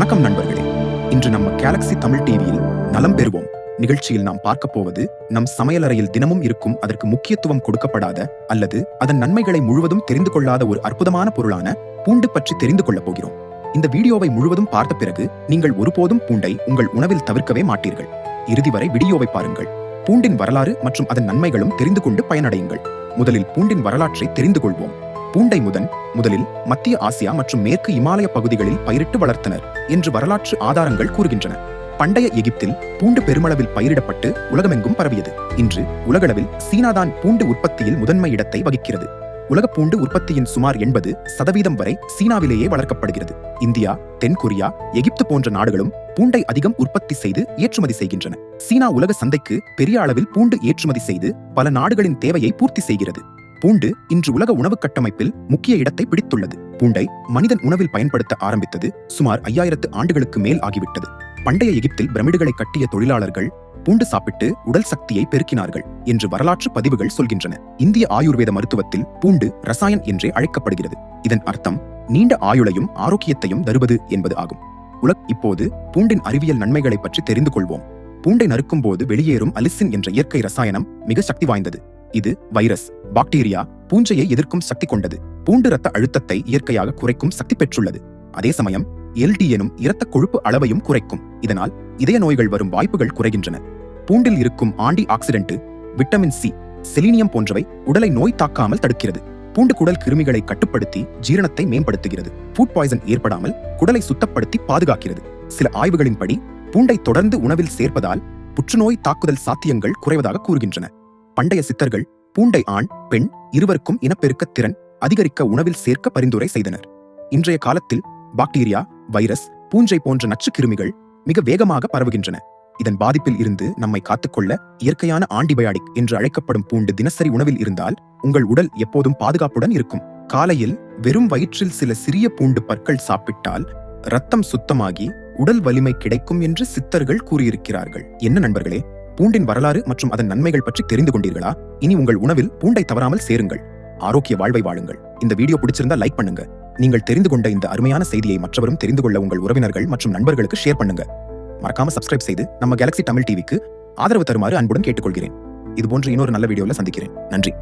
வணக்கம் நண்பர்களே. இன்று நம்ம கேலக்ஸி தமிழ் டிவியில் நலம் பெறுவோம் நிகழ்ச்சியில் நாம் பார்க்க போவது நம் சமையலறையில் தினமும் இருக்கும் அதற்கு முக்கியத்துவம் கொடுக்கப்படாத அல்லது அதன் நன்மைகளை முழுவதும் தெரிந்து கொள்ளாத ஒரு அற்புதமான பொருளான பூண்டு பற்றி தெரிந்து கொள்ளப் போகிறோம். இந்த வீடியோவை முழுவதும் பார்த்த பிறகு நீங்கள் ஒருபோதும் பூண்டை உங்கள் உணவில் தவிர்க்கவே மாட்டீர்கள். இறுதி வரை வீடியோவை பாருங்கள். பூண்டின் வரலாறு மற்றும் அதன் நன்மைகளும் தெரிந்து கொண்டு பயனடையுங்கள். முதலில் பூண்டின் வரலாற்றை தெரிந்து கொள்வோம். பூண்டை முதலில் மத்திய ஆசியா மற்றும் மேற்கு இமாலய பகுதிகளில் பயிரிட்டு வளர்த்தனர் என்று வரலாற்று ஆதாரங்கள் கூறுகின்றன. பண்டைய எகிப்தில் பூண்டு பெருமளவில் பயிரிடப்பட்டு உலகமெங்கும் பரவியது. இன்று உலகளவில் சீனாதான் பூண்டு உற்பத்தியில் முதன்மை இடத்தை வகிக்கிறது. உலக பூண்டு உற்பத்தியின் சுமார் 80% வரை சீனாவிலேயே வளர்க்கப்படுகிறது. இந்தியா, தென்கொரியா, எகிப்து போன்ற நாடுகளும் பூண்டை அதிகம் உற்பத்தி செய்து ஏற்றுமதி செய்கின்றன. சீனா உலக சந்தைக்கு பெரிய அளவில் பூண்டு ஏற்றுமதி செய்து பல நாடுகளின் தேவையை பூர்த்தி செய்கிறது. பூண்டு இன்று உலக உணவு கட்டமைப்பில் முக்கிய இடத்தை பிடித்துள்ளது. பூண்டை மனிதன் உணவில் பயன்படுத்த ஆரம்பித்தது சுமார் 5000 ஆண்டுகளுக்கு மேல் ஆகிவிட்டது. பண்டைய எகிப்தில் பிரமிடுகளை கட்டிய தொழிலாளர்கள் பூண்டு சாப்பிட்டு உடல் சக்தியை பெருக்கினார்கள் என்று வரலாற்று பதிவுகள் சொல்கின்றன. இந்திய ஆயுர்வேத மருத்துவத்தில் பூண்டு ரசாயன் என்றே அழைக்கப்படுகிறது. இதன் அர்த்தம் நீண்ட ஆயுளையும் ஆரோக்கியத்தையும் தருவது என்பது ஆகும். இப்போது பூண்டின் அறிவியல் நன்மைகளை பற்றி தெரிந்து கொள்வோம். பூண்டை நறுக்கும் போது வெளியேறும் அலிசின் என்ற இயற்கை ரசாயனம் மிக சக்தி வாய்ந்தது. இது வைரஸ், பாக்டீரியா, பூஞ்சையை எதிர்க்கும் சக்தி கொண்டது. பூண்டு இரத்த அழுத்தத்தை இயற்கையாக குறைக்கும் சக்தி பெற்றுள்ளது. அதே சமயம் LD எனும் இரத்த கொழுப்பு அளவையும் குறைக்கும். இதனால் இதய நோய்கள் வரும் வாய்ப்புகள் குறைகின்றன. பூண்டில் இருக்கும் anti accident, vitamin C, selenium போன்றவை உடலை நோய் தாக்காமல் தடுக்கிறது. பூண்டு குடல் கிருமிகளை கட்டுப்படுத்தி ஜீரணத்தை மேம்படுத்துகிறது. ஃபுட் பாய்சன் ஏற்படாமல் குடலை சுத்தப்படுத்தி பாதுகாக்கிறது. சில ஆய்வுகளின்படி பூண்டை தொடர்ந்து உணவில் சேர்ப்பதால் புற்றுநோய் தாக்குதல் சாத்தியங்கள் குறைவதாக கூறுகின்றன. பண்டைய சித்தர்கள் பூண்டை ஆண், பெண் இருவருக்கும் இனப்பெருக்க திறன் அதிகரிக்க உணவில் சேர்க்க பரிந்துரை செய்தனர். இன்றைய காலத்தில் பாக்டீரியா, வைரஸ், பூஞ்சை போன்ற நச்சு கிருமிகள் மிக வேகமாக பரவுகின்றன. இதன் பாதிப்பில் இருந்து நம்மை காத்துக்கொள்ள இயற்கையான ஆன்டிபயாடிக் என்று அழைக்கப்படும் பூண்டு தினசரி உணவில் இருந்தால் உங்கள் உடல் எப்போதும் பாதுகாப்புடன் இருக்கும். காலையில் வெறும் வயிற்றில் சில சிறிய பூண்டு பற்கள் சாப்பிட்டால் இரத்தம் சுத்தமாகி உடல் வலிமை கிடைக்கும் என்று சித்தர்கள் கூறியிருக்கிறார்கள். என்ன நண்பர்களே, பூண்டின் வரலாறு மற்றும் அதன் நன்மைகள் பற்றி தெரிந்து கொண்டீர்களா? இனி உங்கள் உணவில் பூண்டை தவறாமல் சேருங்கள். ஆரோக்கிய வாழ்வை வாழுங்கள். இந்த வீடியோ பிடிச்சிருந்தா லைக் பண்ணுங்க. நீங்கள் தெரிந்து கொண்ட இந்த அருமையான செய்தியை மற்றவரும் தெரிந்து கொள்ள உங்கள் உறவினர்கள் மற்றும் நண்பர்களுக்கு ஷேர் பண்ணுங்க. மறக்காம சப்ஸ்கிரைப் செய்து நம்ம கேலக்ஸி தமிழ் டிவிக்கு ஆதரவு தருமாறு அன்புடன் கேட்டுக்கொள்கிறேன். இதுபோன்று இன்னொரு நல்ல வீடியோவில் சந்திக்கிறேன். நன்றி.